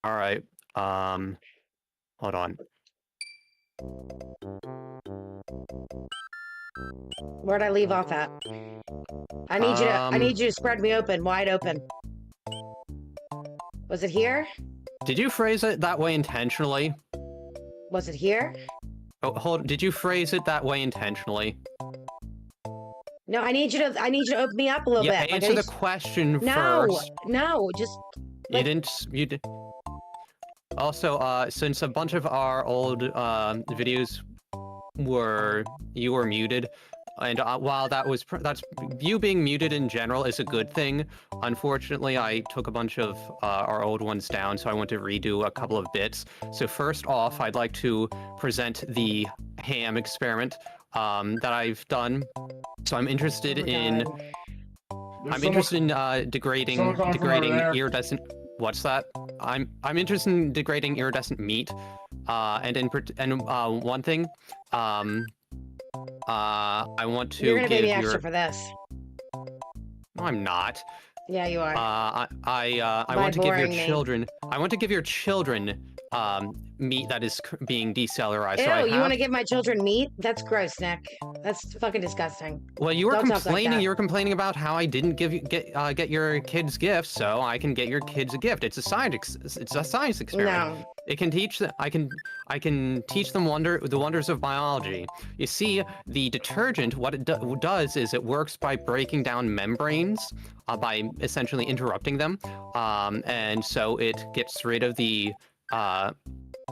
All right. Hold on. Where'd I leave off at? I need you to spread me open, wide open. Was it here? Did you phrase it that way intentionally? Was it here? Oh, hold. Did you phrase it that way intentionally? No, I need you to open me up a little bit. Answer the question first. No, just. Like, you did. Also, since a bunch of our old videos you were muted, and while that's you being muted in general is a good thing. Unfortunately, I took a bunch of our old ones down, so I want to redo a couple of bits. So first off, I'd like to present the ham experiment that I've done. So I'm interested in degrading iridescent. What's that? I'm interested in degrading iridescent meat, and one thing, I want to. You're gonna pay me extra for this. No, I'm not. Yeah, you are. I want to give your children. I want to give your children meat that is being decellularized. Ew, so you want to give my children meat? That's gross, Nick. That's fucking disgusting. Well, you were complaining. You were complaining about how I didn't get your kids gifts, so I can get your kids a gift. It's a science. It's a science experiment. No. It can teach them. I can teach them the wonders of biology. You see, the detergent, what it does is it works by breaking down membranes, by essentially interrupting them, and so it gets rid of the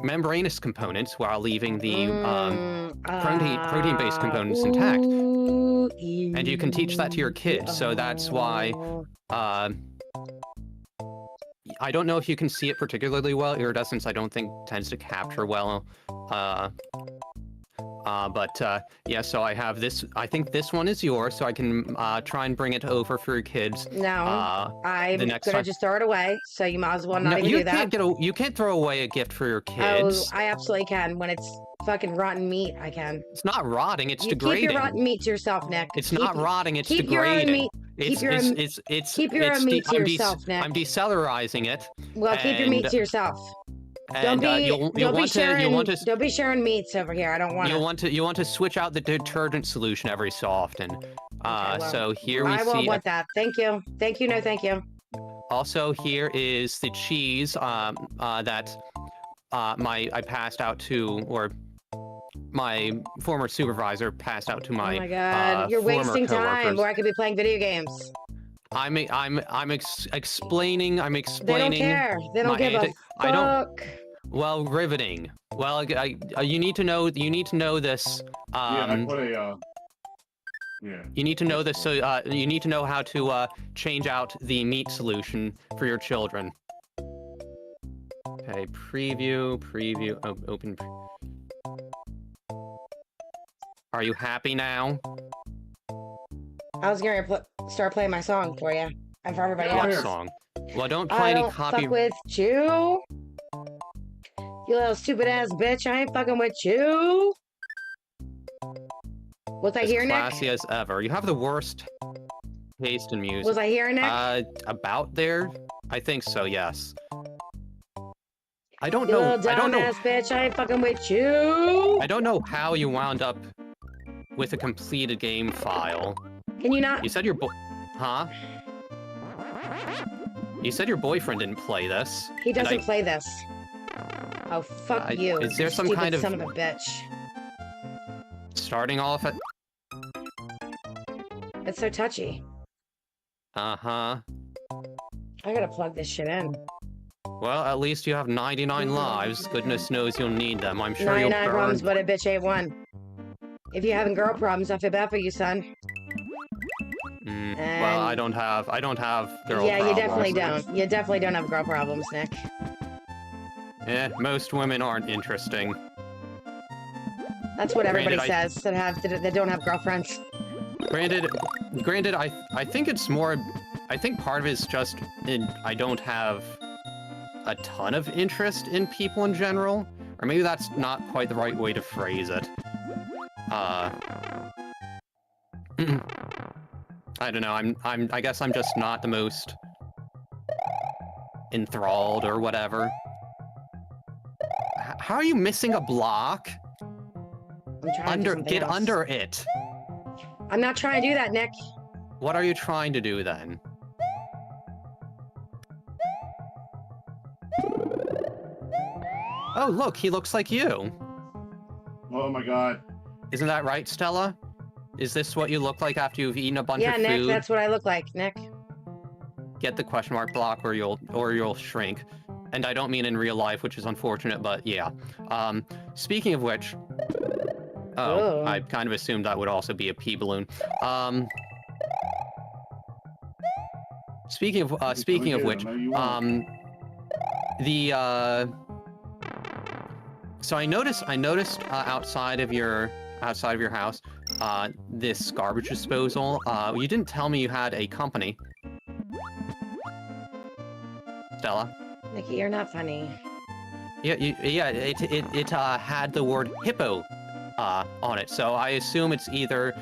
membranous components while leaving the protein-based components intact. And you can teach that to your kids, so that's why I don't know if you can see it particularly well. Iridescence, I don't think, tends to capture well. Yeah, so I have this. I think this one is yours, so I can try and bring it over for your kids. No, I'm gonna just throw it away. So you might as well not even do that. You can't throw away a gift for your kids. Oh, I absolutely can. When it's fucking rotten meat, I can. It's not rotting. It's degrading. Keep your rotten meat to yourself, Nick. It's not rotting. It's degrading. Keep your own meat to yourself, Nick. I'm decellularizing it. Well, keep your meat to yourself. And don't be sharing meats over here. I don't want to. You want to switch out the detergent solution every so often. So here we see. I won't want that. Thank you. Thank you. No, thank you. Also, here is the cheese that I passed out to, or my former supervisor passed out to my. Oh my god! You're wasting time where I could be playing video games. I'm explaining. They don't care. They don't give a fuck. I don't. Well, riveting. Well, you need to know. You need to know this. Yeah, I put a. Yeah. You need to know this. So you need to know how to change out the meat solution for your children. Okay. Preview. Open. Are you happy now? I was gonna start playing my song for you and for everybody else. What song? Well, don't play any copy. I don't fuck with you. You little stupid ass bitch. I ain't fucking with you. Was I here, Nick? Classy as ever. You have the worst taste in music. Was I here, Nick? About there? I think so. Yes. I don't you know. Little dumbass bitch. I ain't fucking with you. I don't know how you wound up with a completed game file. Can you not? You said Huh? You said your boyfriend didn't play this. He doesn't play this. Oh, fuck you. Is there some kind of... son of a bitch. Starting off at... It's so touchy. Uh-huh. I gotta plug this shit in. Well, at least you have 99 lives. Goodness knows you'll need them. I'm sure you'll burn... 99 problems, but a bitch ain't one. If you're having girl problems, I feel bad for you, son. Well, I don't have girl problems. Yeah, you definitely don't. You definitely don't have girl problems, Nick. Most women aren't interesting. That's what everybody says that don't have girlfriends. Granted, I think it's more. I think part of it is just I don't have a ton of interest in people in general, or maybe that's not quite the right way to phrase it. I don't know. I guess I'm just not the most enthralled or whatever. How are you missing a block? I'm trying to do something Get else. under it. I'm not trying to do that, Nick. What are you trying to do then? Oh, look, he looks like you. Oh my god. Isn't that right, Stella? Is this what you look like after you've eaten a bunch Yeah, of Nick, food? that's what I look like, Nick. Get the question mark block or you'll shrink. And I don't mean in real life, which is unfortunate, but yeah. Speaking of which, Oh. I kind of assumed that would also be a pea balloon. Speaking of which, so I noticed outside of your house, this garbage disposal. You didn't tell me you had a company. Stella. Nikki, you're not funny. Yeah, it had the word hippo on it, so I assume it's either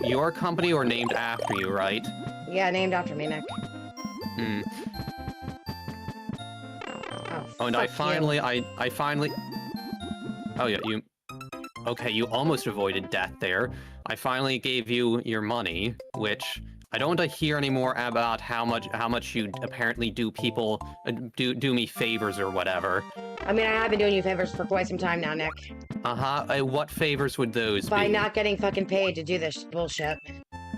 your company or named after you, right? Yeah, named after me, Nick. Hmm. Oh, And fuck I finally. Oh yeah, you. Okay, you almost avoided death there. I finally gave you your money, which I don't want to hear anymore about how much you apparently do people do me favors or whatever. I mean, I have been doing you favors for quite some time now, Nick. What favors would those By be? not getting fucking paid to do this bullshit.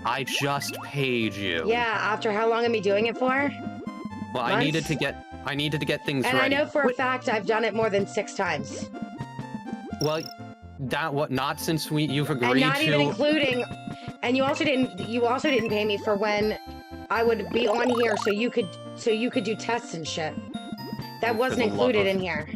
I just paid you. Yeah, after how long am I doing it for? Well, I needed to Months? get things And ready. I know for a fact I've done it more than 6 times. Well, not since you've agreed And not to. even including, and you also didn't pay me for when I would be on here so you could do tests and shit. That wasn't the love included of- in here.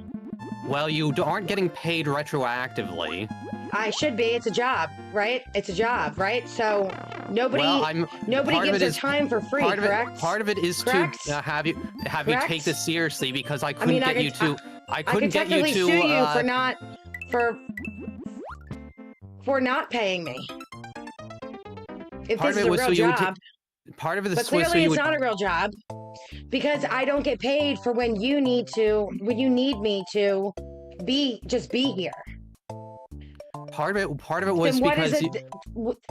Well, you aren't getting paid retroactively. I should be. It's a job, right? It's a job, right? So nobody Well, nobody part of gives it their is- time for free, part correct? Of it is Correct? to have you Correct? take this seriously because I couldn't mean, I get you could- to. I I could couldn't get you technically to. sue you for not paying me. If Part this of is it a was real so you would job, part of it but was so clearly you it's would. not a real job because I don't get paid for when you need me to just be here. Part of it was Then what because is it?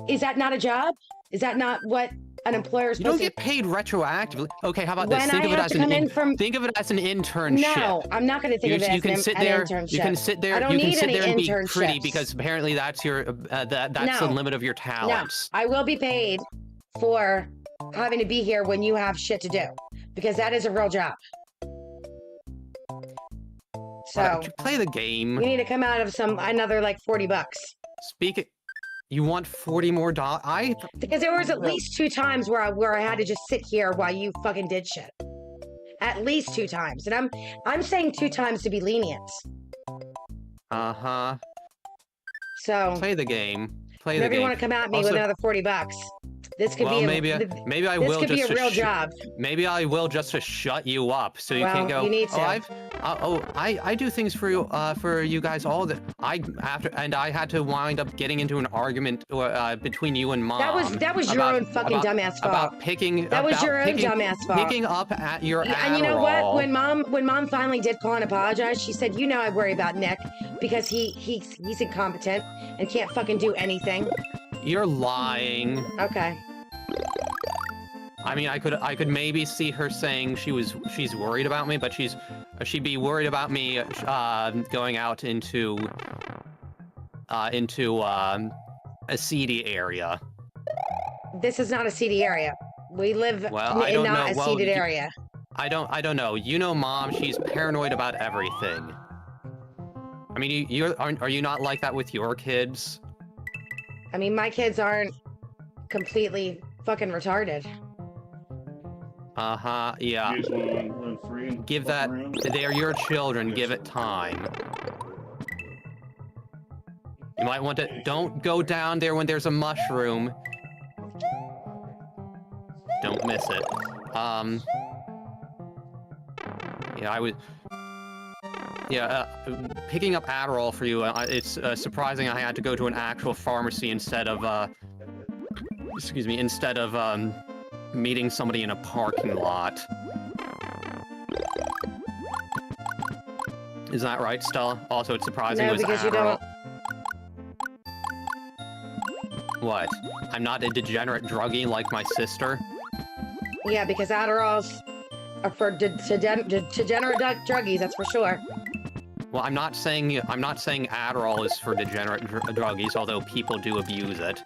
Is that not a job? Is that not what an employer is you don't supposed get paid retroactively. Okay, how about When this? I have to come in from- Think of it as an internship. No, I'm not going to think of it You as can an sit there. internship. You can sit there. I don't You can need sit any there and be pretty internships. because apparently that's your that's the No. limit of your talents. I will be paid for having to be here when you have shit to do because that is a real job. So Play the game. you need to come out of another like $40 Speak it. You want 40 more dollars? because there was at least 2 times where I had to just sit here while you fucking did shit. At least 2 times, and I'm saying 2 times to be lenient. So Play the game. Play the whenever you game. want to come at me Also- with another $40, this could Well, be maybe I this will could be just a to real job. Maybe I will just to shut you up, so you Well, can't go. you need to. I do things for you guys all the. I had to wind up getting into an argument between you and Mom. That was your own fucking dumbass fault. About picking. That was about your own picking- dumbass fault. Picking up at your And you know what? Adderall. When mom finally did call and apologize, she said, "You know, I worry about Nick because he's incompetent and can't fucking do anything." You're lying. Okay. I mean, I could maybe see her saying she's worried about me, but she'd be worried about me going out into a seedy area. This is not a seedy area. We live Well, I in don't not know. a Well, seeded area. I don't know. You know, Mom, she's paranoid about everything. I mean, are you not like that with your kids? I mean, my kids aren't completely fucking retarded. Yeah. You just want to run free and Give fuck that. around? They're your children. Give it time. You might want to. Don't go down there when there's a mushroom. Don't miss it. Yeah, I was. Yeah, picking up Adderall for you. It's surprising I had to go to an actual pharmacy instead of. Excuse me. Instead of meeting somebody in a parking lot. Is that right, Stella? Also, it's surprising No, it was because you Adderall. don't. What? I'm not a degenerate druggie like my sister? Yeah, because Adderall's are for degenerate druggies. That's for sure. Well, I'm not saying Adderall is for degenerate druggies, although people do abuse it.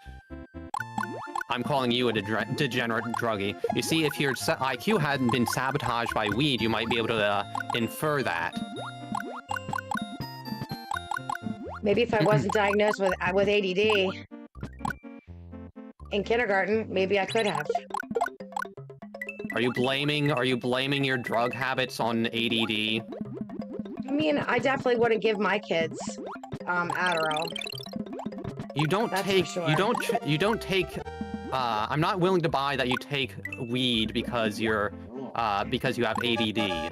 I'm calling you a degenerate druggie. You see, if your IQ hadn't been sabotaged by weed, you might be able to infer that. Maybe if I wasn't diagnosed with ADD in kindergarten, maybe I could have. Are you blaming your drug habits on ADD? I mean, I definitely wouldn't give my kids Adderall. You don't That's take for sure. you don't take I'm not willing to buy that you take weed because you have ADD.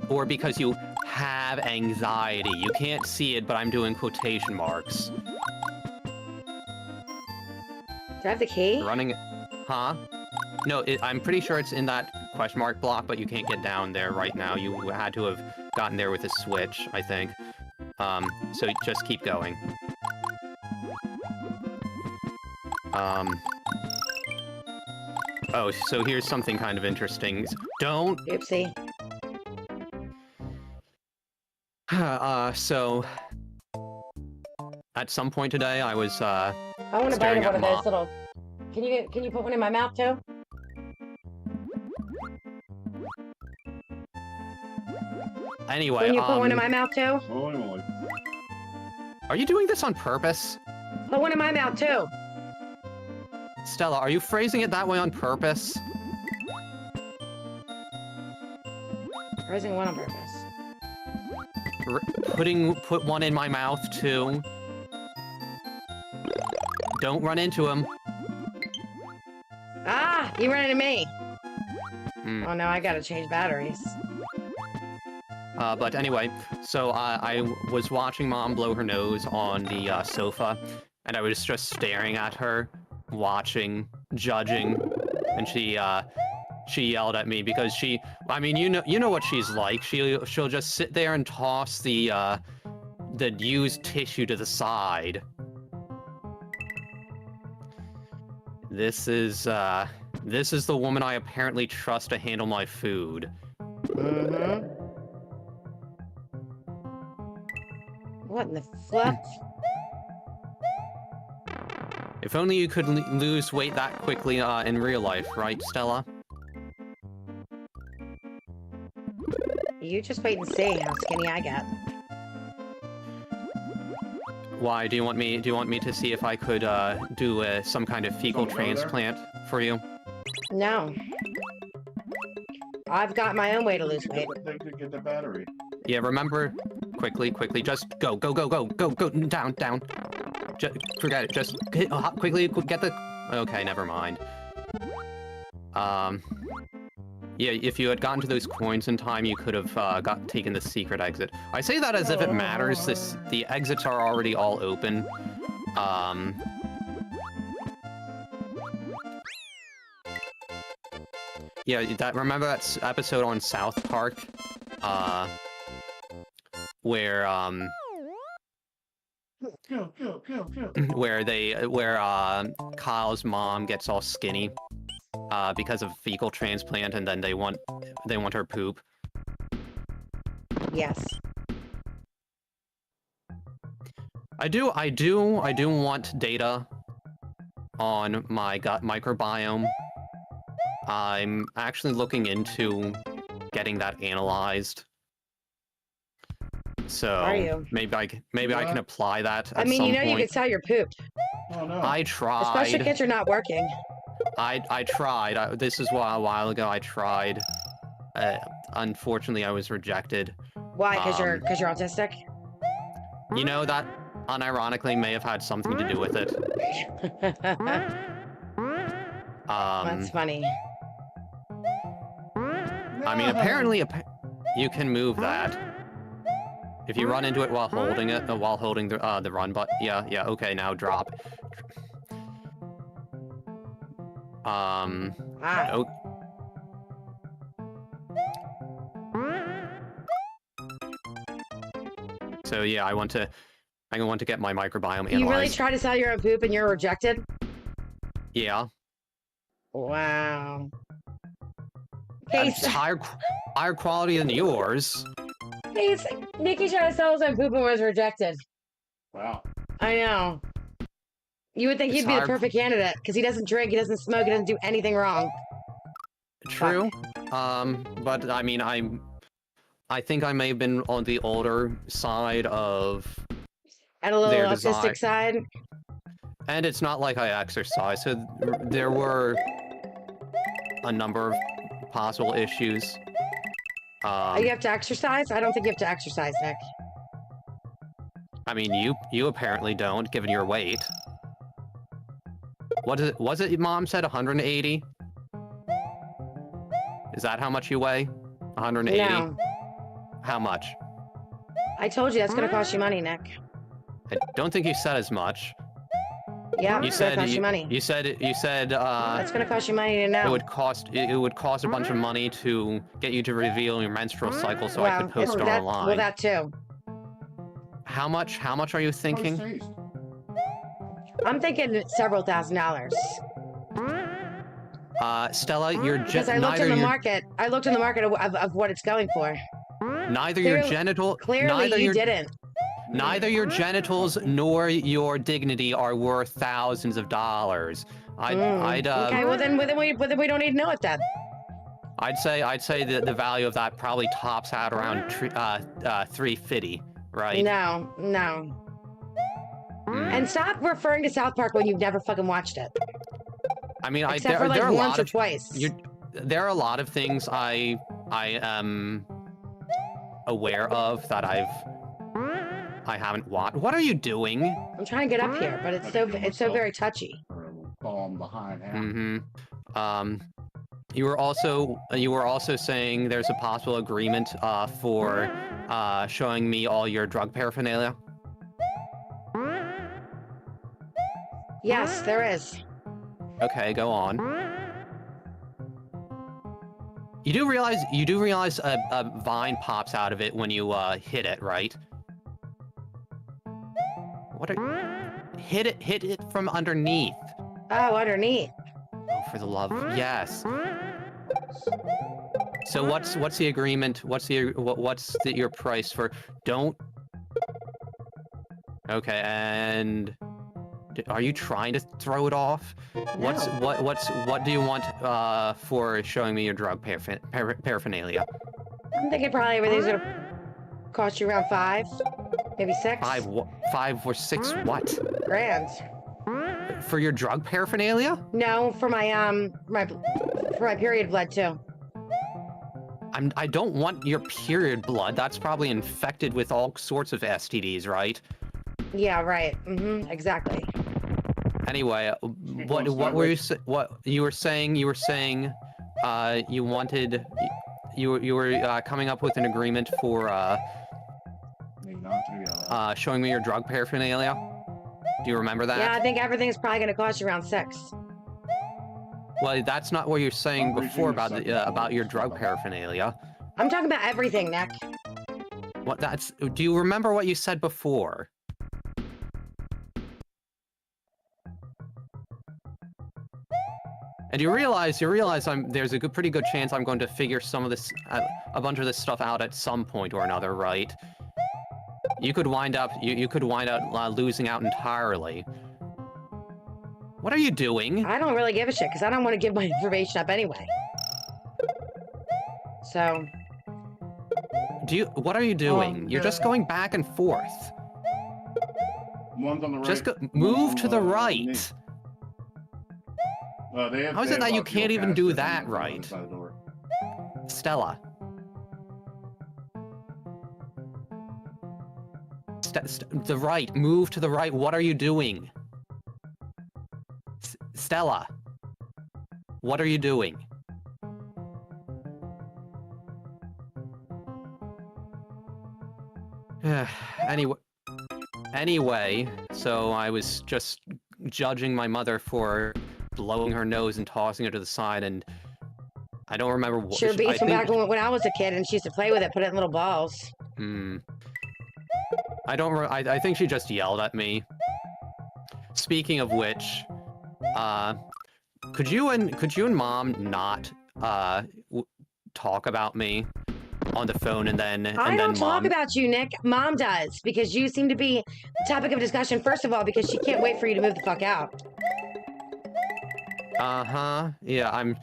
Or because you have anxiety. You can't see it, but I'm doing quotation marks. Do I have the key? Running, huh? No, I'm pretty sure it's in that question mark block, but you can't get down there right now. You had to have gotten there with a switch, I think. So just keep going. Oh, so here's something kind of interesting. Don't... Oopsie. So... At some point today, I was, I want to buy staring one at of Mom. those little... Can you put one in my mouth too? Anyway, Can you put one in my mouth too? Holy moly. Are you doing this on purpose? Put one in my mouth too. Stella, are you phrasing it that way on purpose? Raising one on purpose. Put one in my mouth too. Don't run into him. Ah! You ran into me! Hmm. Oh no, I gotta change batteries. But anyway, so I was watching Mom blow her nose on the sofa, and I was just staring at her, watching, judging, and she yelled at me because I mean, you know what she's like. She'll just sit there and toss the used tissue to the side. This is the woman I apparently trust to handle my food. Mm-hmm. What in the flip? If only you could lose weight that quickly in real life, right, Stella? You just wait and see how skinny I get. Why do you want me to see if I could do some kind of fecal transplant for you? No. I've got my own way to lose weight. They could get the battery. Yeah, remember, quickly, just go, down. Forget it, just quickly get the... Okay, never mind. Yeah, if you had gotten to those coins in time, you could have taken the secret exit. I say that as if it matters. The exits are already all open. Yeah, remember that episode on South Park, where Go. where Kyle's mom gets all skinny because of fecal transplant, and then they want her poop. Yes. I do want data on my gut microbiome. I'm actually looking into getting that analyzed. So Are you? maybe I can apply that at I mean, some you know point. you can tell you're pooped. Oh no. I The tried. special kits are not working. I tried. This is a while ago. I tried. Unfortunately, I was rejected. Why? Because you're autistic? You know, that unironically may have had something to do with it. That's funny. I mean, apparently, you can move that. If you run into it while holding it, while holding the run button. Yeah, okay, now drop. Ah. oh, so yeah, I want to get my microbiome You really analyzed. try to sell your own poop and you're rejected? Yeah. Wow. Case, It's higher quality than yours. Case, Nikki tried to sell his own poop and was rejected. Wow. I know. You would think It's he'd be the higher- perfect candidate because he doesn't drink, he doesn't smoke, he doesn't do anything wrong. True. But I mean, I think I may have been on the older side of, At a little Their autistic side. and it's not like I exercise, so there were a number of possible issues. You have to exercise? I don't think you have to exercise, Nick. I mean, you apparently don't, given your weight. What is it? Was it Mom said 180? Is that how much you weigh? 180? No. How much? I told you that's gonna cost you money, Nick. I don't think you said as much. Yeah, You it's gonna said cost you money. You said It's gonna cost you money to know. it would cost a bunch of money to get you to reveal your menstrual cycle so I could post it online. Well, that too. How much are you thinking? How's taste? I'm thinking several $1,000s. Stella, you're Because I looked in the market. I looked in the market of what it's going for. neither your Clearly, you didn't. Neither your genitals nor your dignity are worth thousands of dollars. Okay, well then we don't need to know it then. I'd say that the value of that probably tops out around 350, right? No. Mm. And stop referring to South Park when you've never fucking watched it. I mean, Except for like there are a once lot or of twice. there are a lot of things I am aware of that I haven't watched. What are you doing? I'm trying to get up here, but it's so very touchy. Or it will fall behind half. Mm-hmm. You were also saying there's a possible agreement for showing me all your drug paraphernalia. Yes, there is. Okay, go on. You do realize a vine pops out of it when you hit it, right? Hit it from underneath. Oh, underneath. Oh, for the love of yes. So what's the agreement? What's your price for? Don't. Okay, and are you trying to throw it off? What do you want for showing me your drug paraphernalia? I'm thinking probably everything's gonna cost you around 5, maybe 6. 5 or 6 what? Grand. For your drug paraphernalia? No, for my period blood too. I don't want your period blood. That's probably infected with all sorts of STDs, right? Yeah, right. Exactly. Anyway, what you were saying? You were coming up with an agreement for Me not to, yeah. showing me your drug paraphernalia. Do you remember that? Yeah, I think everything's probably gonna cost you around 6. Well, that's not what you were saying I'm before reaching a second. about your drug paraphernalia. I'm talking about everything, Nick. Do you remember what you said before? And you realize there's a pretty good chance I'm going to figure some of this, a bunch of this stuff out at some point or another, right? You could wind up losing out entirely. What are you doing? I don't really give a shit because I don't want to give my information up anyway. So. What are you doing? You're just going back and forth. One's on the right. Just move one's to on the knee. right. How is it that you can't even do that right? Stella. The right. Move to the right. What are you doing? Stella. What are you doing? Anyway, so I was just judging my mother for blowing her nose and tossing her to the side, and I don't remember what. Sure I beats from think, back when I was a kid and she used to play with it, put it in little balls. I don't. I think she just yelled at me. Speaking of which, could you and Mom not talk about me on the phone and then I don't talk Mom... about you, Nick. Mom does, because you seem to be the topic of discussion. First of all, because she can't wait for you to move the fuck out. Yeah,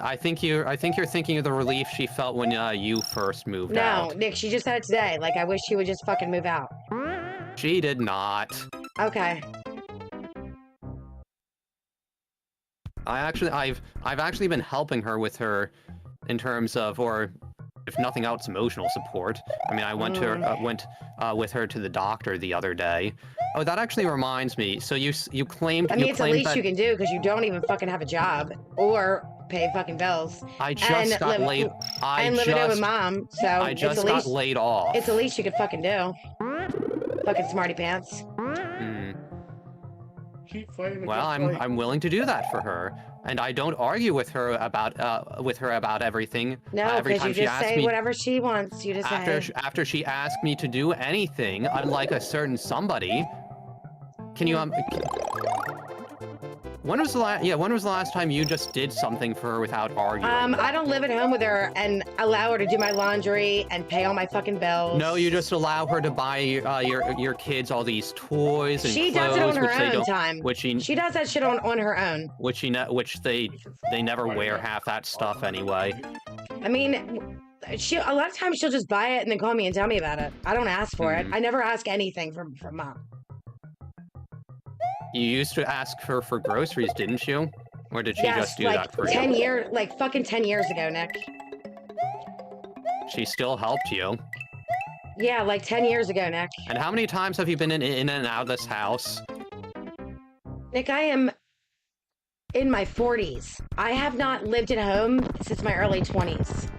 I think you're thinking of the relief she felt when you first moved out. No, Nick, she just said it today. Like, I wish she would just fucking move out. She did not. Okay. I've actually been helping her with her in terms of, or if nothing else, emotional support. I mean, I went with her to the doctor the other day. Oh, that actually reminds me. So you claimed... I mean, it's the least that you can do because you don't even fucking have a job or pay fucking bills. I just got laid... And living with Mom, so I just got laid off. It's the least you could fucking do. Fucking smarty pants. Well, I'm willing to do that for her, and I don't argue with her about everything. No, because you just say whatever she wants you to say. After she asked me to do anything, unlike a certain somebody. Can you When was the last time you just did something for her without arguing? I don't live at home with her and allow her to do my laundry and pay all my fucking bills. No, you just allow her to buy your kids all these toys and she clothes, does it on her own time. She does that shit on her own. Which they never wear half that stuff anyway. I mean, a lot of times she'll just buy it and then call me and tell me about it. I don't ask for it. I never ask anything from Mom. You used to ask her for groceries, didn't you? Or did she just do that for you? 10 years, like fucking 10 years ago, Nick. She still helped you. Yeah, like 10 years ago, Nick. And how many times have you been in and out of this house? Nick, I am in my 40s. I have not lived at home since my early 20s.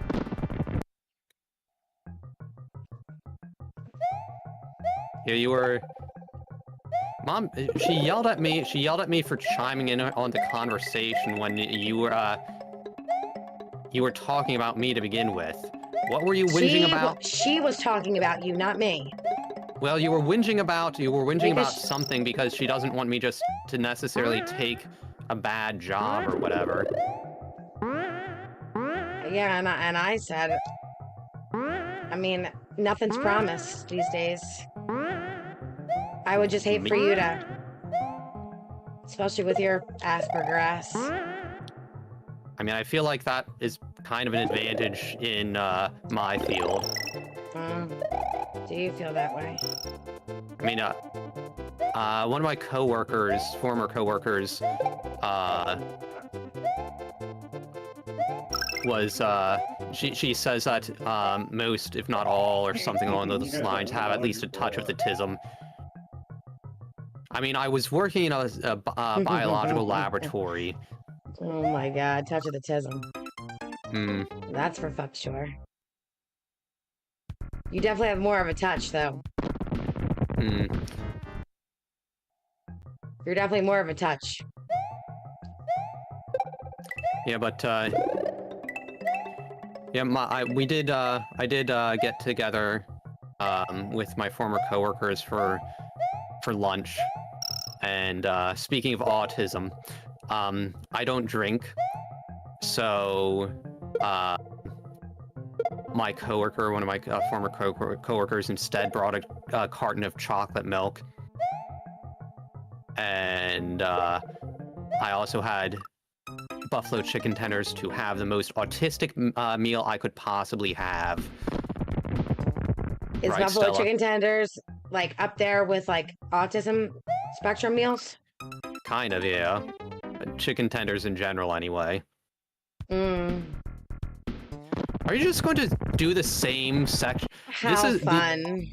Yeah, you were... Mom, she yelled at me for chiming in on the conversation when you were talking about me to begin with. What were you whinging about? She was talking about you, not me. Well, you were whinging about something because she doesn't want me just to necessarily take a bad job or whatever. Yeah, and I said, I mean, nothing's promised these days. I would just hate for you to, especially with your Asperger ass. I mean, I feel like that is kind of an advantage in my field. Do you feel that way? I mean, one of my former coworkers, she says that most, if not all, or something along those lines, have at least a touch of the tism. I mean, I was working in a biological laboratory. Oh my god, touch of the tism. That's for fuck sure. You definitely have more of a touch, though. You're definitely more of a touch. Yeah, but, yeah, I did get together, with my former coworkers for lunch. And, speaking of autism, I don't drink, so, my coworker, one of my former coworkers, instead brought a carton of chocolate milk. And, I also had buffalo chicken tenders to have the most autistic meal I could possibly have. Is buffalo chicken tenders, like, up there with, like, autism spectrum meals? Kind of, yeah. Chicken tenders in general, anyway. Are you just going to do the same section? How fun.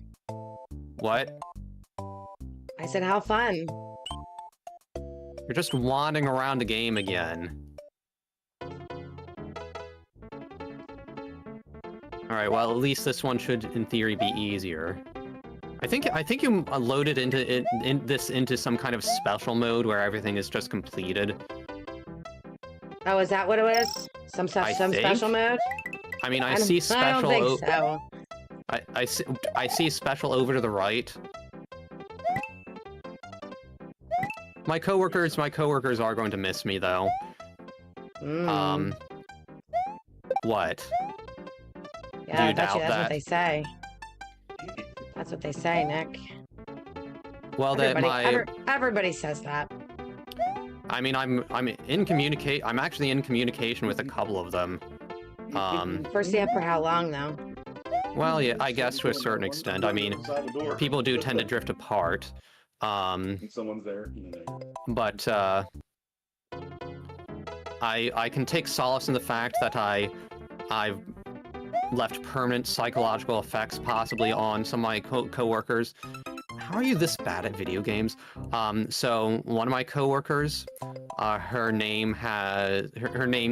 What? I said, how fun. You're just wandering around the game again. Alright, well, at least this one should, in theory, be easier. I think you loaded into some kind of special mode where everything is just completed. Oh, is that what it was? Some I special think. mode? I mean, I don't- see I special. don't think so. I see special over to the right. My coworkers are going to miss me though. Mm. What? Yeah, you I bet doubt you that's that? what they say. That's what they say, Nick. Well, Everybody says that. I mean, I'm actually in communication with a couple of them. First step for how long, though? Well, yeah, I guess to a certain extent. I mean, people do tend to drift apart. Someone's there. But I can take solace in the fact that I've left permanent psychological effects possibly on some of my coworkers. How are you this bad at video games? So one of my coworkers, her name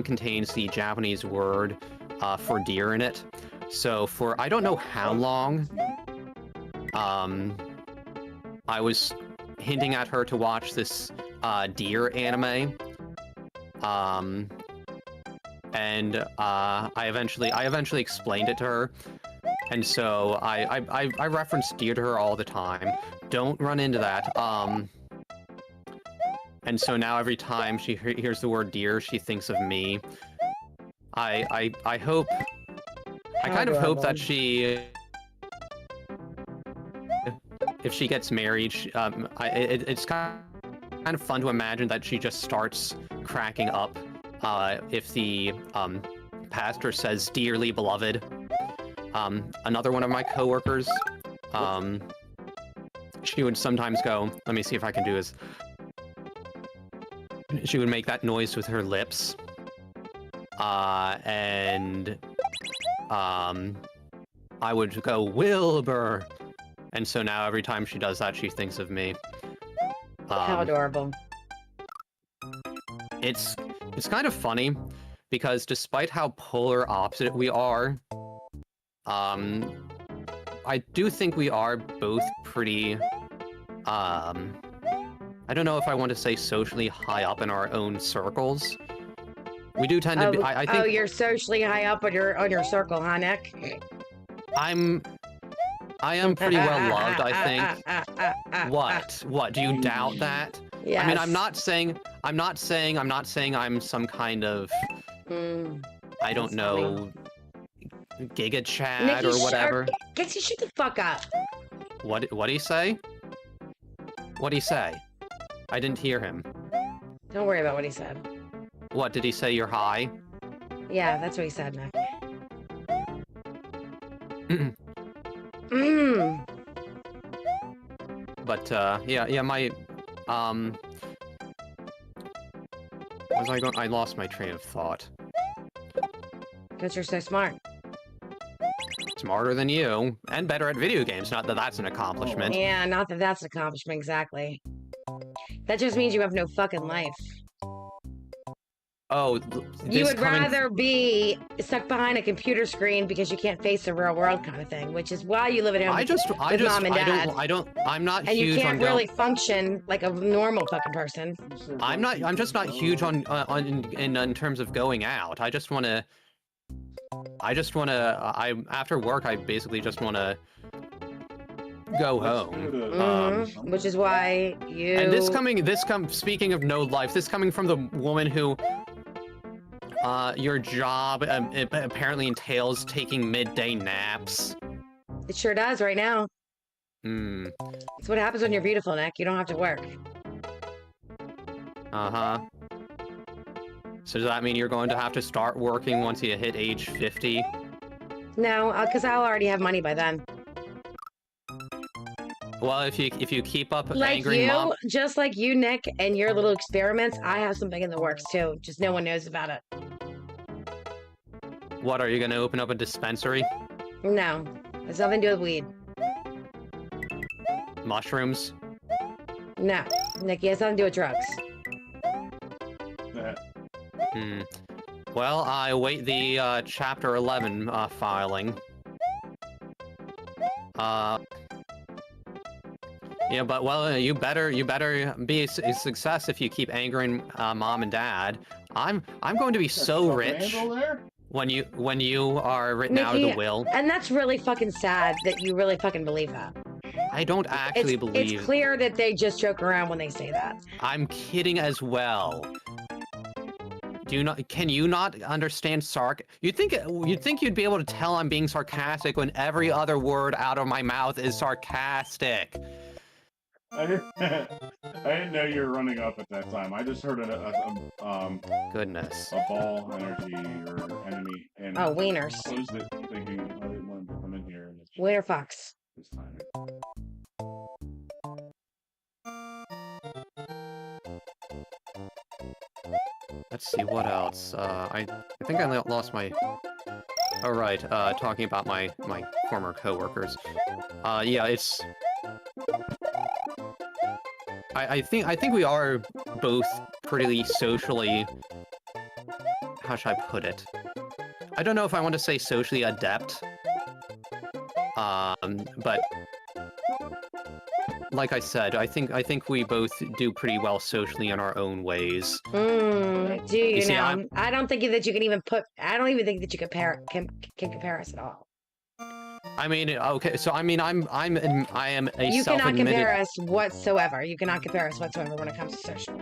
contains the Japanese word for deer in it. So for I don't know how long, I was hinting at her to watch this deer anime. And I eventually explained it to her, and so I reference deer to her all the time. Don't run into that. And so now every time she hears the word deer, she thinks of me. I hope. I kind of hope that she, if she gets married, it's kind of fun to imagine that she just starts cracking up if the pastor says dearly beloved. Another one of my coworkers, she would sometimes go, let me see if I can do this. She would make that noise with her lips. And I would go, Wilbur. And so now every time she does that, she thinks of me. How adorable. It's kind of funny because despite how polar opposite we are, I do think we are both pretty, I don't know if I want to say socially high up in our own circles. We do tend to be, I think... Oh, you're socially high up on your circle, huh, Nick? I am pretty well loved, I think. What? Do you doubt that? Yes. I mean, I'm not saying I'm some kind of, I don't know, Giga Chad or whatever. Guess you shut the fuck up. What'd he say? What'd he say? I didn't hear him. Don't worry about what he said. What, did he say you're high? Yeah, that's what he said, Nick. But, yeah, my, was I going? I lost my train of thought. Because you're so smart. Smarter than you, and better at video games. Not that that's an accomplishment. Yeah, not that that's an accomplishment, exactly. That just means you have no fucking life. Oh, you would rather be stuck behind a computer screen because you can't face the real world kind of thing, which is why you live at home with mom and dad. I'm not and huge on... you can't really function like a normal fucking person. I'm just not huge in terms of going out. After work, I basically just want to go home. Which is why you... And speaking of no life, this coming from the woman who... your job apparently entails taking midday naps. It sure does right now. It's what happens when you're beautiful, Nick. You don't have to work. Uh-huh. So does that mean you're going to have to start working once you hit age 50? No, because I'll already have money by then. Well, if you keep up like angering mom... Just like you, Nick, and your little experiments, I have something in the works too. Just no one knows about it. What, are you going to open up a dispensary? No. It's nothing to do with weed. Mushrooms? No. Nicky, has nothing to do with drugs. Well, I await the Chapter 11 filing. Yeah, but well, you better be a success if you keep angering mom and dad. I'm going to be so Fucking rich Angel there? when you are written out of Mickey, the will. And that's really fucking sad that you really fucking believe that. I don't actually believe. It's clear that they just joke around when they say that. I'm kidding as well. Can you not understand you'd think you'd be able to tell I'm being sarcastic when every other word out of my mouth is sarcastic. I didn't know you were running up at that time. I just heard Goodness. a ball energy or enemy and Oh, wieners. closed it thinking I didn't want him to come in here and it's Wiener Fox. this time. Let's see what else. I think I lost my. Oh right. Talking about my former coworkers. Yeah, it's. I think we are both pretty socially. How should I put it? I don't know if I want to say socially adept. But like I said, I think we both do pretty well socially in our own ways. Do you see, know? I don't think that you can even put. I don't even think that you can compare us at all. I mean, okay, so I mean, I am a You cannot self-admitted. compare us whatsoever. You cannot compare us whatsoever when it comes to social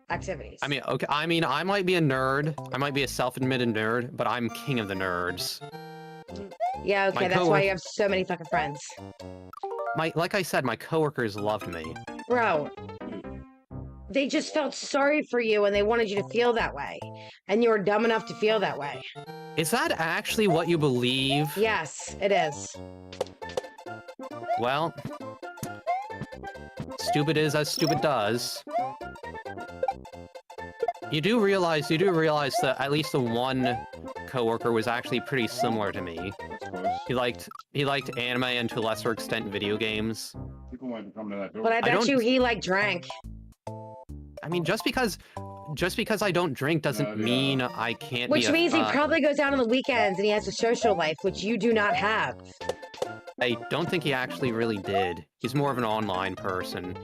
activities. I mean, okay, I mean, I might be a nerd. I might be a self-admitted nerd, but I'm king of the nerds. Yeah, okay, that's why you have so many fucking friends. Like I said, my coworkers loved me. Bro, they just felt sorry for you and they wanted you to feel that way. And you were dumb enough to feel that way. Is that actually what you believe? Yes, it is. Well, stupid is as stupid does. You do realize that at least the one coworker was actually pretty similar to me. That's close. He liked anime and to a lesser extent video games. People might come to that door. But I bet don't- you he like drank. I mean, just because I don't drink doesn't Yeah. mean I can't Which be means he a, probably goes out on the weekends and he has a social life, which you do not have. I don't think he actually really did. He's more of an online person.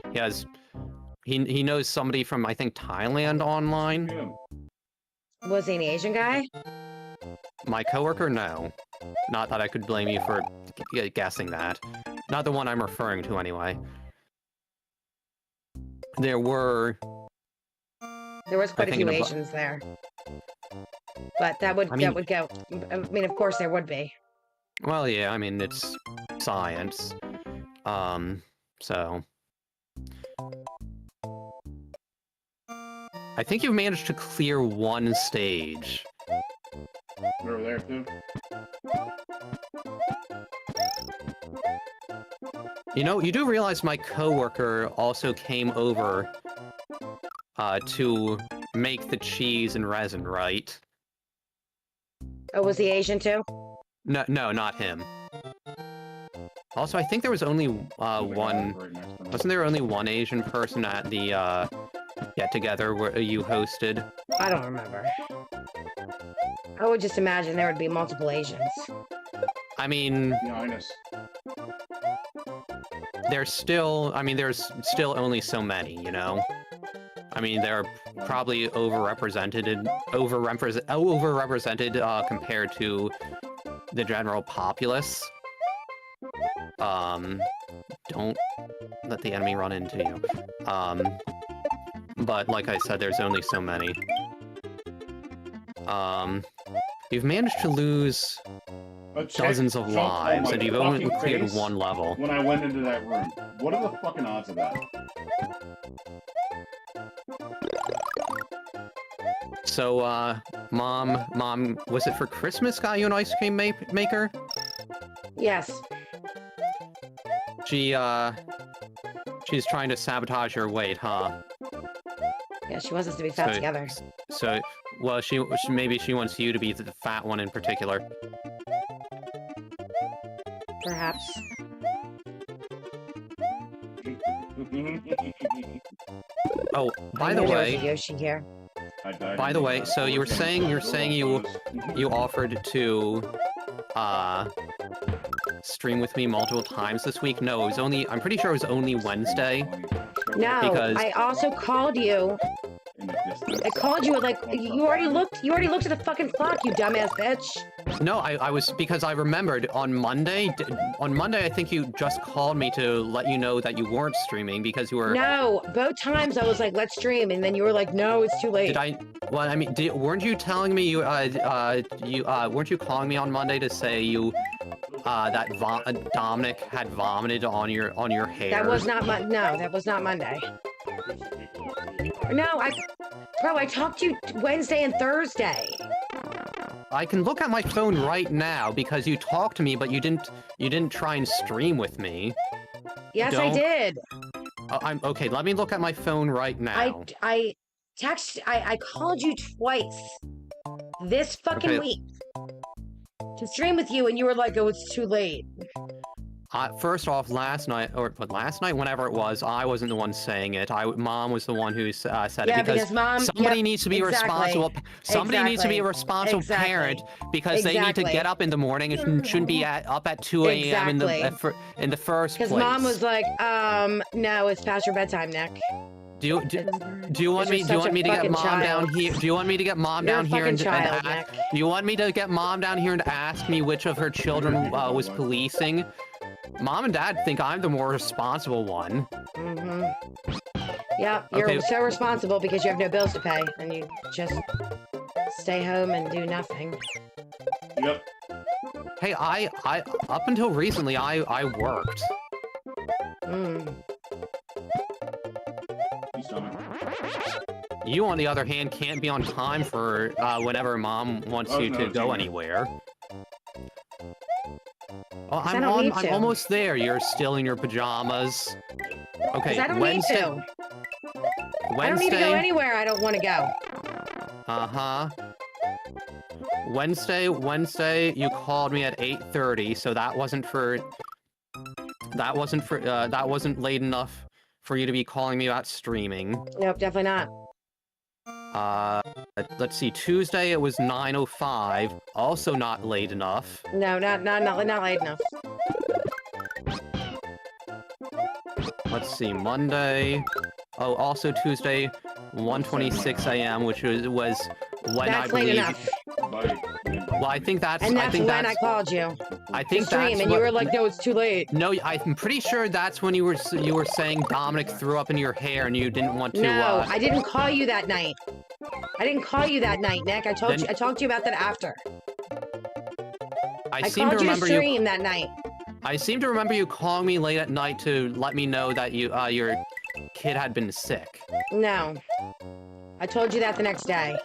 He knows somebody from, I think, Thailand online. Yeah. Was he an Asian guy? My coworker, no. Not that I could blame you for guessing that. Not the one I'm referring to, anyway. There was quite a few think Asians there. But that would go. I mean, of course there would be. Well, yeah, I mean, it's science. So... I think you've managed to clear one stage. They're over there too. You know, you do realize my coworker also came over to make the cheese and resin, right? Oh, was he Asian too? No, not him. Also, I think there was only one. Right next to them. Wasn't there only one Asian person at the get-together where you hosted? I don't remember. I would just imagine there would be multiple Asians. I mean, The Highness. there's still only so many, you know? I mean, they're probably overrepresented compared to the general populace. Don't let the enemy run into you. But like I said, there's only so many. You've managed to lose A chick dozens of jumped on lives, my and you've only fucking cleared face one level. when I went into that room. What are the fucking odds of that? So, Mom, was it for Christmas got you an ice cream maker? Yes. She's trying to sabotage your weight, huh? Yeah, she wants us to be fat So- together. So, well, maybe she wants you to be the fat one in particular. Perhaps. Oh, by I the knew there was way, a Yoshi here. I died By in the way, so you were saying you you offered to stream with me multiple times this week. No, it was only. I'm pretty sure it was only Wednesday. No, Because- I also called you in the distance. I called you at like you already looked at the fucking clock, you dumbass bitch. No, I was because I remembered on Monday. On Monday, I think you just called me to let you know that you weren't streaming because you were. No, both times I was like, let's stream, and then you were like, no, it's too late. Did I? Well, I mean, weren't you telling me you weren't you calling me on Monday to say you that Dominic had vomited on your hair? That was not that was not Monday. No, I talked to you Wednesday and Thursday. I can look at my phone right now because you talked to me, but you didn't try and stream with me. Yes, I did. I'm okay. Let me look at my phone right now. I called you twice this fucking week to stream with you, and you were like, "Oh, it's too late." First off, last night, whenever it was, I wasn't the one saying it. Mom was the one who said it because Mom, somebody needs to be responsible. Somebody needs to be a responsible parent because they need to get up in the morning and shouldn't be up at 2 a.m. in the first place. Because Mom was like, no, it's past your bedtime, Nick. Do you want me to get Mom down here? Do you want me to get Mom down here and ask? Do you want me to get Mom down here and ask me which of her children was policing? Mom and Dad think I'm the more responsible one. Mm-hmm. Yeah, you're so responsible because you have no bills to pay, and you just stay home and do nothing. Yep. Hey, I up until recently, I worked. You, on the other hand, can't be on time for whenever Mom wants you to go anywhere. Oh, I'm almost there. You're still in your pajamas. Okay, I don't Wednesday. need to. I don't need to go anywhere I don't want to go. Uh-huh. Wednesday, you called me at 8:30, so that wasn't late enough for you to be calling me about streaming. Nope, definitely not. Let's see. Tuesday it was 9:05. Also not late enough. No, not late enough. Let's see. Monday. Oh, also Tuesday, 1:26 a.m., which was when that's I late believe. Enough. Well, I think that's. And that's when I that's, called you. I think to stream, that's and you were like, "No, it's too late." No, I'm pretty sure that's when you were saying Dominic threw up in your hair and you didn't want to. No, I didn't call you that night. I didn't call you that night, Nick. I told you. I talked to you about that after. I seem to remember you to stream that night. I seem to remember you calling me late at night to let me know that your kid had been sick. No, I told you that the next day.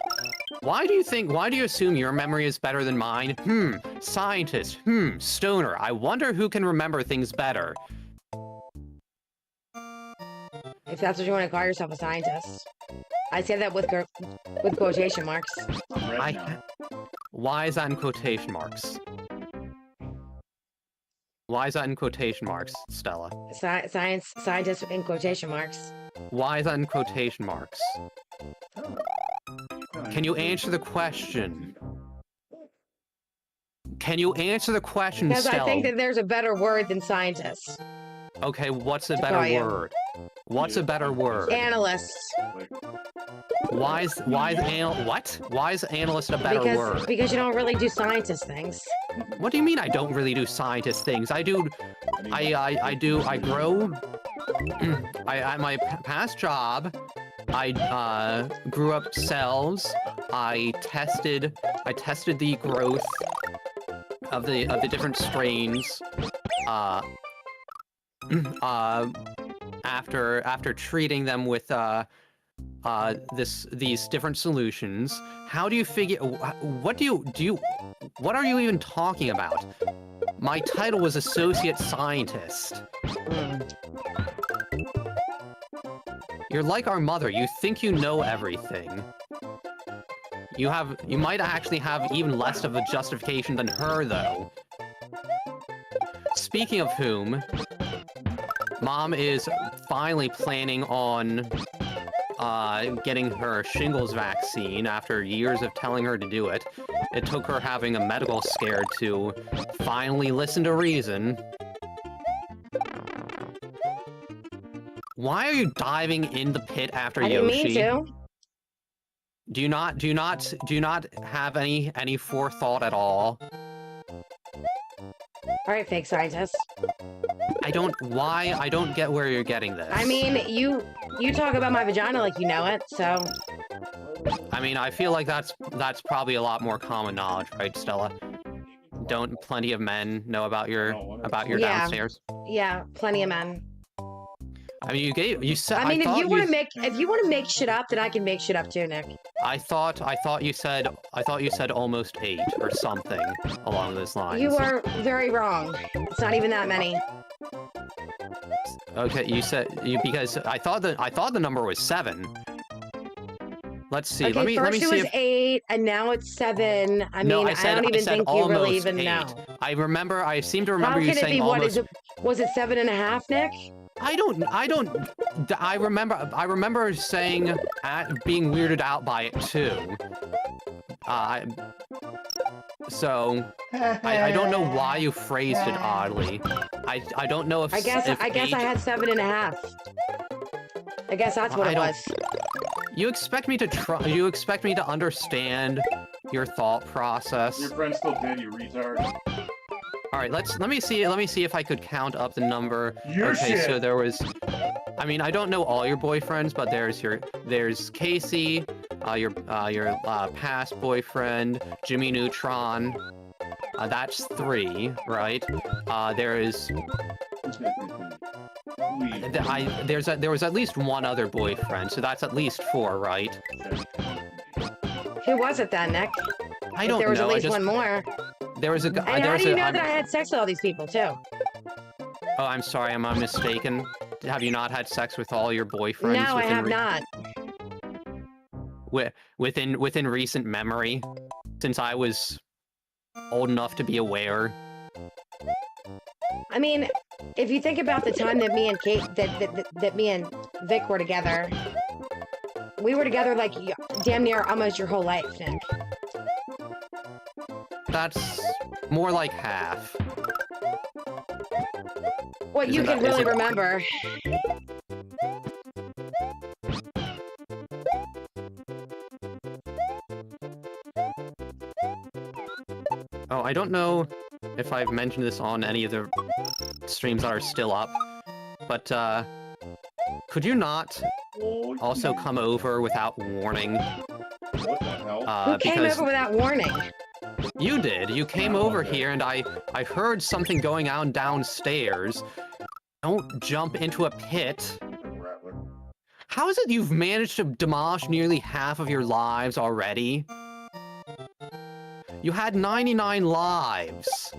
Why do you assume your memory is better than mine? Scientist. Stoner. I wonder who can remember things better. If that's what you want to call yourself, a scientist. I say that with quotation marks. Why is that in quotation marks? Why is that in quotation marks, Stella? Scientist in quotation marks. Why is that in quotation marks? Can you answer the question? Can you answer the question, because Stella? I think that there's a better word than scientist. Okay, what's a better word? What's a better word? Analyst. Why is analyst a better word? Because you don't really do scientist things. What do you mean I don't really do scientist things? I do. I grow. At my past job, I grew up cells. I tested the growth of the different strains. After treating them with these different solutions. How do you figure? What are you even talking about? My title was associate scientist. You're like our mother. You think you know everything. You might actually have even less of a justification than her, though. Speaking of whom, Mom is finally planning on getting her shingles vaccine after years of telling her to do it. It took her having a medical scare to finally listen to reason. Why are you diving in the pit after Yoshi? I didn't mean to. Do you not have any forethought at all? All right, fake scientist. I don't get where you're getting this. I mean, you talk about my vagina like you know it, so. I mean, I feel like that's probably a lot more common knowledge, right, Stella? Don't plenty of men know about your Yeah. downstairs? Yeah, plenty of men. I mean, you said. I mean, if you want you to make shit up, then I can make shit up too, Nick. I thought you said almost 8 or something along those lines. You are very wrong. It's not even that many. Okay, because I thought the number was 7. Let's see. Okay, let me first see it was if 8, and now it's 7. I mean, no, I don't even think you really almost even 8. know. I seem to remember How you can it saying be? What almost. is it? Was it 7.5, Nick? I remember saying being weirded out by it too. So I don't know why you phrased it oddly. I don't know if I guess I had 7.5. I guess that's what it was. You expect me to You expect me to understand your thought process? Your friend's still dead, you retard. All right, let me see if I could count up the number. Your shit. So there was. I mean, I don't know all your boyfriends, but there's Casey, your past boyfriend, Jimmy Neutron. That's 3, right? There is. There was at least one other boyfriend, so that's at least 4, right? Who was it then, Nick? I don't know. There was at least one more. There was a guy. And how do you know that I had sex with all these people too? Oh, I'm sorry. Am I mistaken? Have you not had sex with all your boyfriends? No, I have not. Within recent memory, since I was old enough to be aware. I mean, if you think about the time that me and that me and Vic were together, we were together like damn near almost your whole life, Nick. That's more like half. What you can really remember. Oh, I don't know if I've mentioned this on any of the streams that are still up, but could you not also come over without warning? What the hell? Who came over without warning? You did. You came over here and I heard something going on downstairs. Don't jump into a pit. How is it you've managed to demolish nearly half of your lives already? You had 99 lives.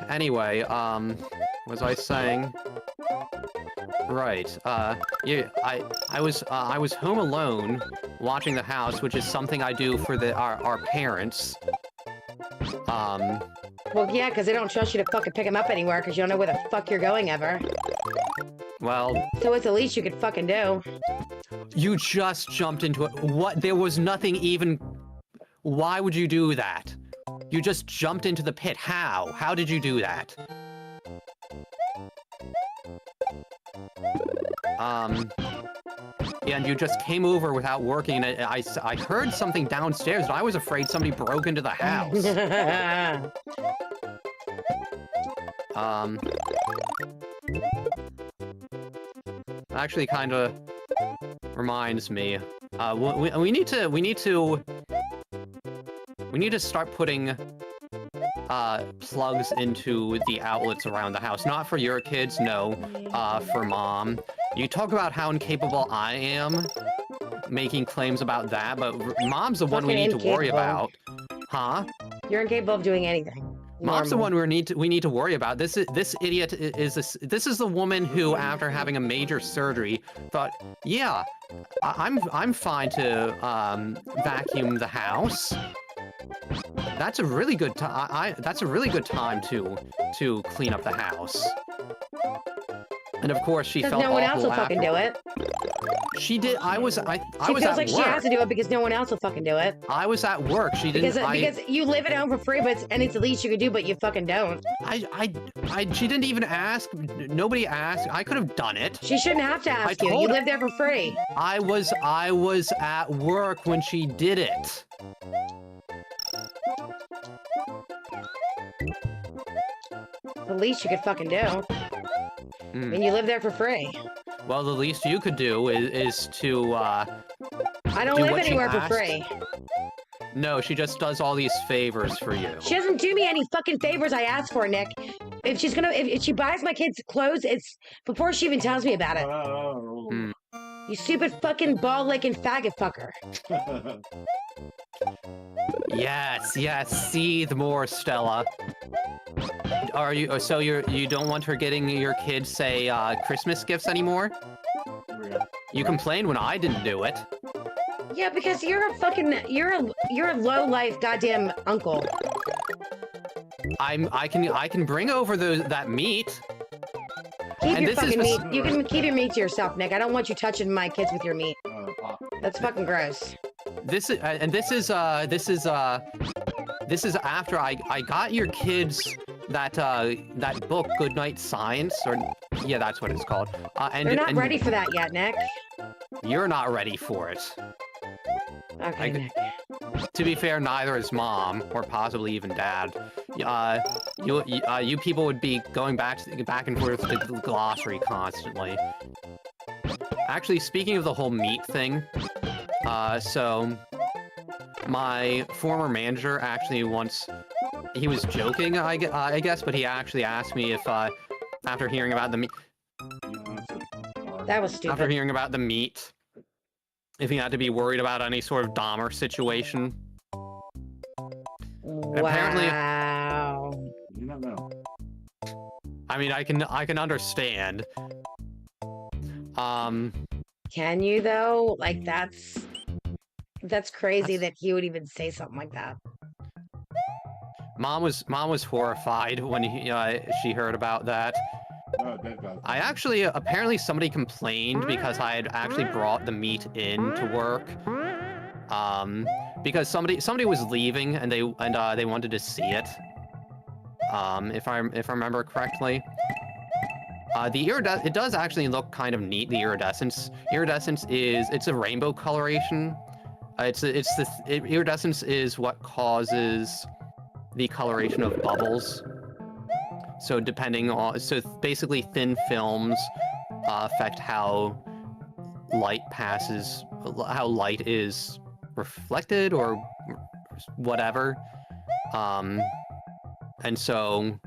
Anyway, was I saying? Right. I was home alone, watching the house, which is something I do for our parents. Well, yeah, because they don't trust you to fucking pick them up anywhere, because you don't know where the fuck you're going ever. Well. So it's the least you could fucking do. You just jumped into it. What? There was nothing even. Why would you do that? You just jumped into the pit. How? How did you do that? Yeah, and you just came over without working, and I heard something downstairs, and I was afraid somebody broke into the house. Actually kind of reminds me, we need to start putting plugs into the outlets around the house. Not for your kids, no, for Mom. You talk about how incapable I am making claims about that, but Mom's the one we need to worry about. Huh? You're incapable of doing anything. Mom's the one we need to worry about. This idiot is the woman who, after having a major surgery, thought, yeah, I'm fine to vacuum the house. That's a really good time. That's a really good time to clean up the house. And And of course, she Because felt no one else awful will fucking do it. She did. I was She at feels like she has work. to do it because no one else will fucking do it. I was at work. She didn't. Because you live at home for free, and it's the least you could do, but you fucking don't. She didn't even ask. Nobody asked. I could have done it. She shouldn't have to ask you. You told- live there for free. I was at work when she did it. The least you could fucking do. I mean, you live there for free. Well, the least you could do is to I don't do live what she anywhere for asked. free. No, she just does all these favors for you. She doesn't do me any fucking favors I ask for, Nick. If she buys my kids clothes, it's before she even tells me about it. Oh. You stupid fucking ball-licking faggot fucker. Yes, seethe more, Stella. Are you? So you don't want her getting your kids, say, Christmas gifts anymore? You complained when I didn't do it. Yeah, because you're a low-life goddamn uncle. I can bring over that meat. Keep And your this is fucking bes- meat. You can keep your meat to yourself, Nick. I don't want you touching my kids with your meat. That's fucking gross. This is after I got your kids that book, Goodnight Science, or yeah, that's what it's called. And They're not and ready for that yet, Nick. You're not ready for it. Okay, Nick. To be fair, neither is Mom, or possibly even Dad. You people would be going back and forth to the glossary constantly. Actually, speaking of the whole meat thing, so my former manager actually once, he was joking, I guess, but he actually asked me if, after hearing about the meat, That was stupid. after hearing about the meat, if he had to be worried about any sort of Dahmer situation. Apparently- Wow. You don't know. I mean, I can understand. Can you though? Like that's crazy that he would even say something like that. Mom was horrified when she heard about that. I actually, apparently somebody complained because I had actually brought the meat in to work. Because somebody was leaving and they wanted to see it. If I remember correctly. It does actually look kind of neat, the iridescence. Iridescence it's a rainbow coloration. Iridescence is what causes the coloration of bubbles. So basically thin films affect how light passes, how light is reflected or whatever. And so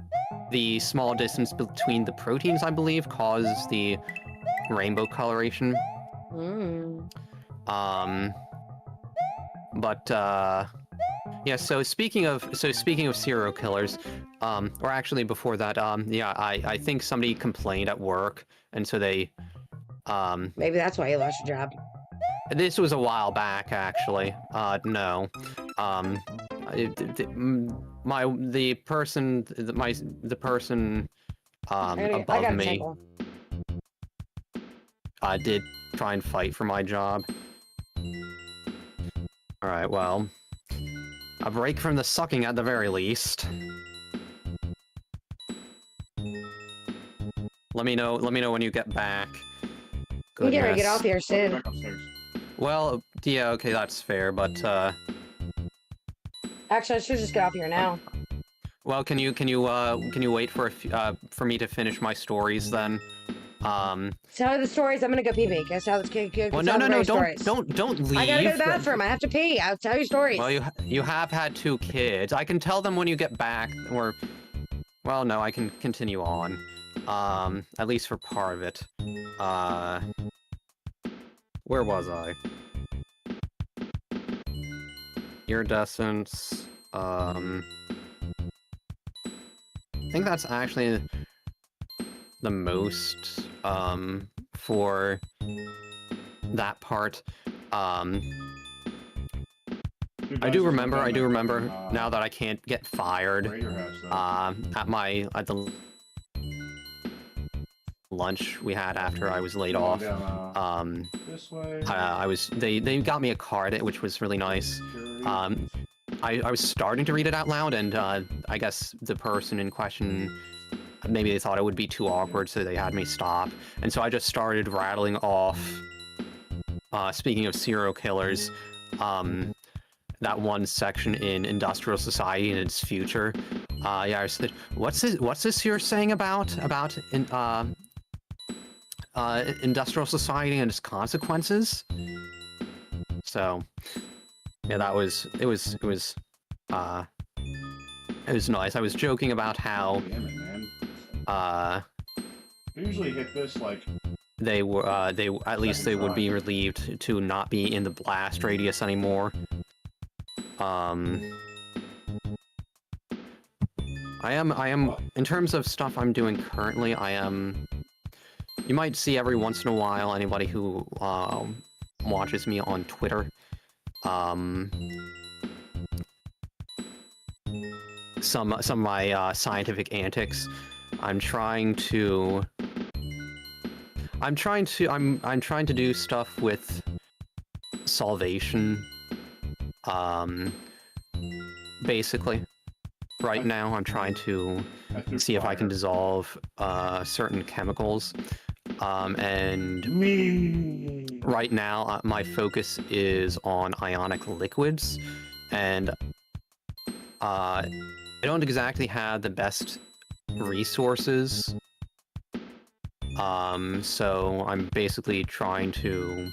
the small distance between the proteins, I believe, causes the rainbow coloration. Yeah, so speaking of serial killers, or actually before that, yeah, I think somebody complained at work, and so they, Maybe that's why you lost your job. this was a while back, actually. No. The person I got above a me tickle. did try and fight for my job. Alright, well, a break from the sucking at the very least. Let me know when you get back. We get ready to get Goodness. off here soon. Back upstairs. Well, yeah, okay, that's fair, but Actually, I should just get off here now. well, can you wait for me to finish my stories then? Tell the stories. I'm gonna go pee pee. Guess how this kid goes. Well, no, don't leave. I gotta go to the bathroom. I have to pee. I'll tell you stories. Well, you have had 2 kids. I can tell them when you get back, or, well, no, I can continue on. At least for part of it. Where was I? Iridescence. I think that's actually the most, for that part. I do remember now that I can't get fired, at the lunch we had after I was laid Going off. down, this way. They got me a card, which was really nice. Security. I was starting to read it out loud, and I guess the person in question, maybe they thought it would be too awkward, so they had me stop. And so I just started rattling off, speaking of serial killers, that one section in Industrial Society and its future. Yeah, I said, what's this you're saying about Industrial Society and its consequences? So, yeah, it was nice. I was joking about how Damn it, man. uh I usually hit this like they at least they would be relieved to not be in the blast radius anymore. I am in terms of stuff I'm doing currently, you might see every once in a while anybody who watches me on Twitter. Some of my scientific antics. I'm trying to do stuff with Salvation. Basically, right now I'm trying to see if I can dissolve certain chemicals. And right now my focus is on ionic liquids, and I don't exactly have the best resources. So I'm basically trying to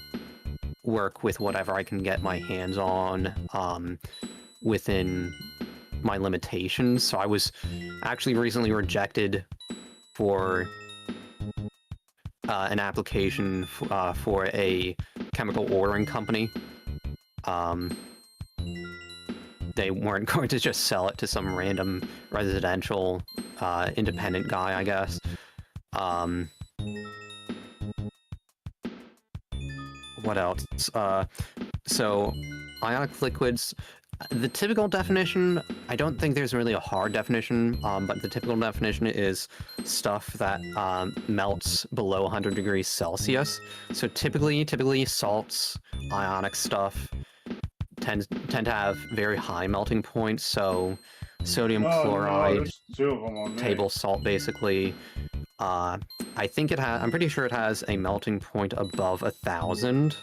work with whatever I can get my hands on within my limitations. So I was actually recently rejected for an application for a chemical ordering company. They weren't going to just sell it to some random residential independent guy, I guess. What else? So, ionic liquids, the typical definition, I don't think there's really a hard definition, but the typical definition is stuff that melts below 100 degrees Celsius. So typically salts, ionic stuff, tend to have very high melting points, so sodium chloride, there's 2 of them on me. table salt, basically. I think I'm pretty sure it has a melting point above 1,000.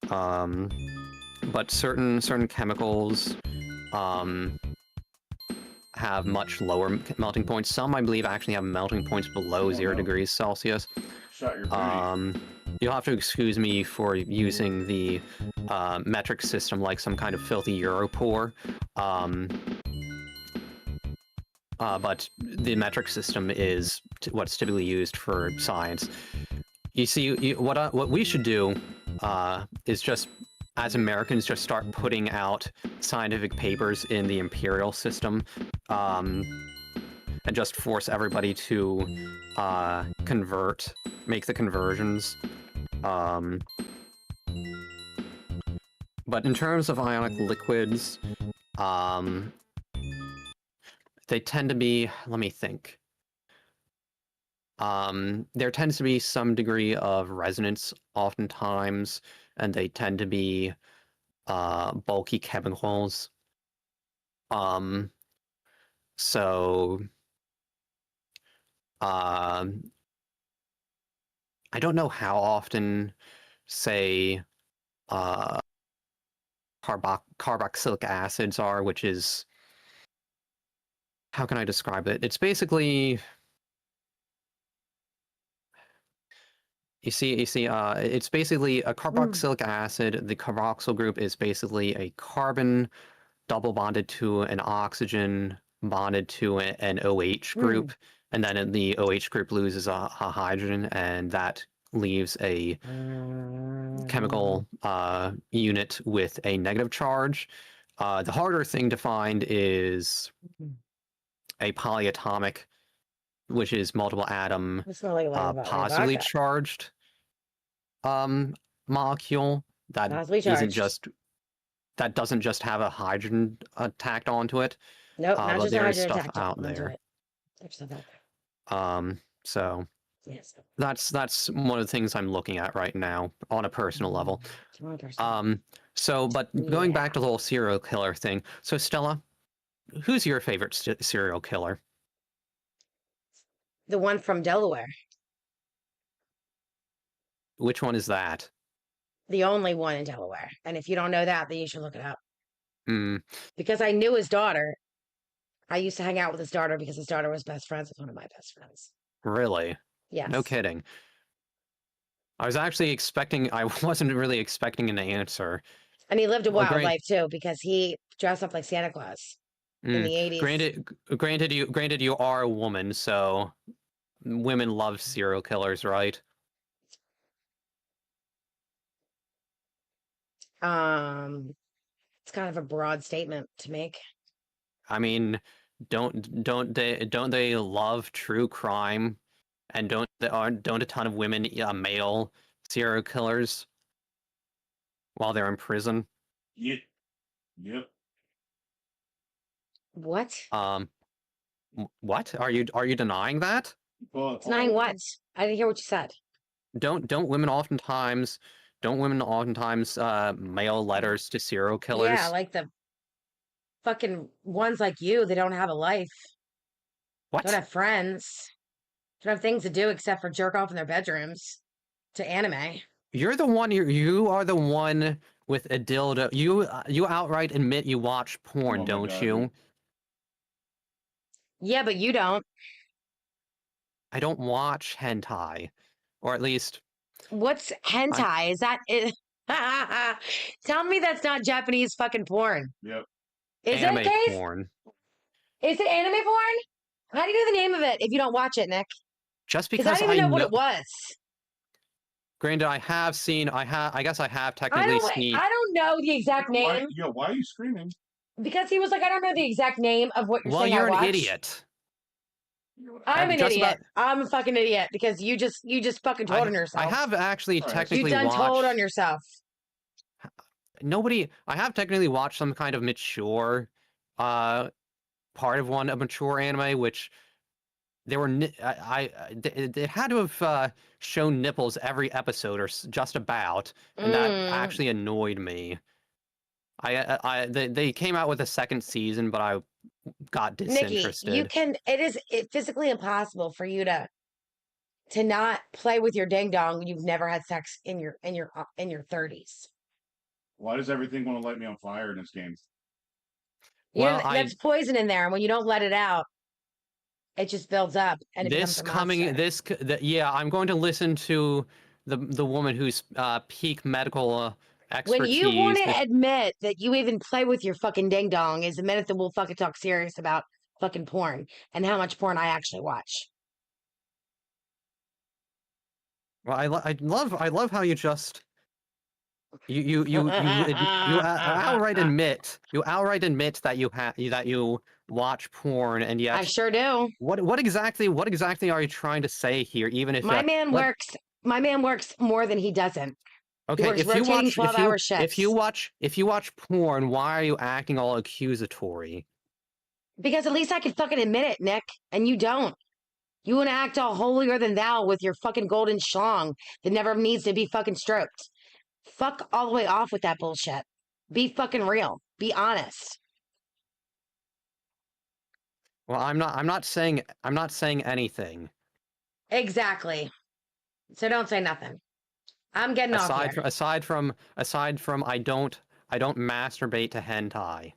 But certain chemicals have much lower melting points. Some, I believe, actually have melting points below 0 degrees Celsius. Shot your booty. You'll have to excuse me for using the metric system like some kind of filthy Europore. But the metric system is what's typically used for science. You see, what we should do is just, as Americans, just start putting out scientific papers in the imperial system, and just force everybody to make the conversions. But in terms of ionic liquids, they tend to be, let me think. There tends to be some degree of resonance oftentimes, and they tend to be bulky chemicals. So I don't know how often, say, carboxylic acids are, which is, how can I describe it? It's basically, you see, it's basically a carboxylic acid. The carboxyl group is basically a carbon double bonded to an oxygen bonded to an OH group, and then the OH group loses a hydrogen, and that leaves a chemical unit with a negative charge. The harder thing to find is a polyatomic, which is multiple atom positively charged molecule that doesn't just have a hydrogen tacked onto it. Nope, not but just there is hydrogen stuff tacked out onto there. it. There's stuff out there. So Yes. That's one of the things I'm looking at right now on a personal level. But going back to the whole serial killer thing. So Stella, who's your favorite serial killer? The one from Delaware. Which one is that? The only one in Delaware. And if you don't know that, then you should look it up. Hmm. Because I knew his daughter. I used to hang out with his daughter because his daughter was best friends with one of my best friends. Really? Yes. No kidding. I wasn't really expecting an answer. And he lived a wild great. life too because he dressed up like Santa Claus in the 80s. Granted, you are a woman, so women love serial killers, right? It's kind of a broad statement to make. I mean, don't they love true crime, and don't a ton of women male serial killers while they're in prison? Yep. Yep. What? What? Are you denying that? Well, Denying what? I didn't hear what you said. Don't women oftentimes mail letters to serial killers? Yeah, like the fucking ones like you, they don't have a life. What? Don't have friends. Don't have things to do except for jerk off in their bedrooms to anime. You're the one. You are the one with a dildo. You outright admit you watch porn, don't you? Yeah, but you don't. I don't watch hentai, or at least. What's hentai? Is that it? Tell me that's not Japanese fucking porn. Yep. Is anime it, Case? porn. Is it anime porn? How do you know the name of it if you don't watch it, Nick? Just Because because I don't even know what it was. Granted, I have seen. I guess I have technically seen. I don't know the exact name. Why are you screaming? Because he was like, I don't know the exact name of what you're saying. Well, you're I an watch. idiot. I'm an just idiot. I'm a fucking idiot because you just fucking told on yourself. I have actually technically You done watched. told on yourself. I have technically watched some kind of mature, part of a mature anime, which there were it had to have shown nipples every episode or just about, and that actually annoyed me. They came out with a second season, but I got disinterested. Nikki, it is physically impossible for you to not play with your ding dong when you've never had sex in your 30s. Why does everything want to light me on fire in this game? Well, that's poison in there, and when you don't let it out, it just builds up and it becomes a monster. Yeah, I'm going to listen to the woman who's peak medical expertise. When you want to admit that you even play with your fucking ding dong is the minute that we'll fucking talk serious about fucking porn and how much porn I actually watch. Well, I love how you just you outright admit that you watch porn, and yet I sure do. What exactly are you trying to say here? Even if my man works more than he doesn't. Okay, if you watch porn, why are you acting all accusatory? Because at least I can fucking admit it, Nick, and you don't. You want to act all holier than thou with your fucking golden schlong that never needs to be fucking stroked. Fuck all the way off with that bullshit. Be fucking real. Be honest. Well, I'm not saying anything. Exactly. So don't say nothing. I'm getting off here. Aside from I don't masturbate to hentai.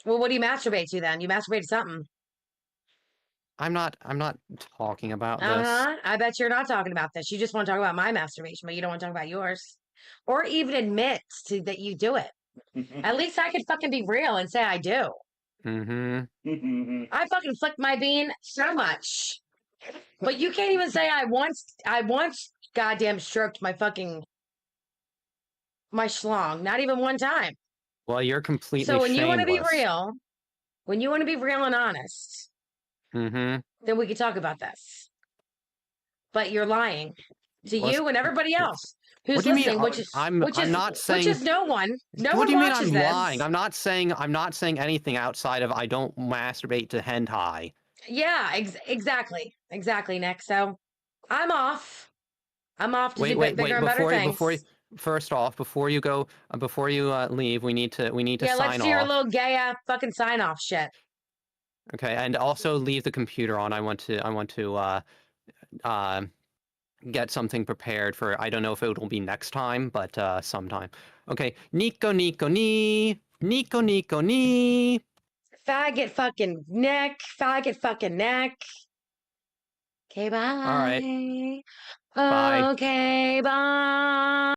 Well, what do you masturbate to then? You masturbate to something. I'm not talking about this. I bet you're not talking about this. You just want to talk about my masturbation, but you don't want to talk about yours. Or even admit that you do it. At least I could fucking be real and say I do. Mm-hmm. I fucking flicked my bean so much. But you can't even say I once goddamn stroked my schlong. Not even one time. Well, you're completely So when you want to be shameless. real and honest, then we could talk about this. But you're lying to you and everybody else who's listening, which is no one. No one watches this. What do you mean I'm lying? I'm not saying anything outside of I don't masturbate to hentai. Yeah, exactly, Nick. So I'm off. I'm off to do Wait, bigger and better things. first off, before you go, before you leave, we need to Yeah, sign let's do your off. little gay ass fucking sign off shit. Okay, and also leave the computer on. I want to get something prepared for. I don't know if it will be next time, but sometime. Okay, Nico, Nico, nee, Nico, Nico, nee. Faggot fucking neck. Faggot fucking neck. Okay, bye. All right. Bye. Okay, bye.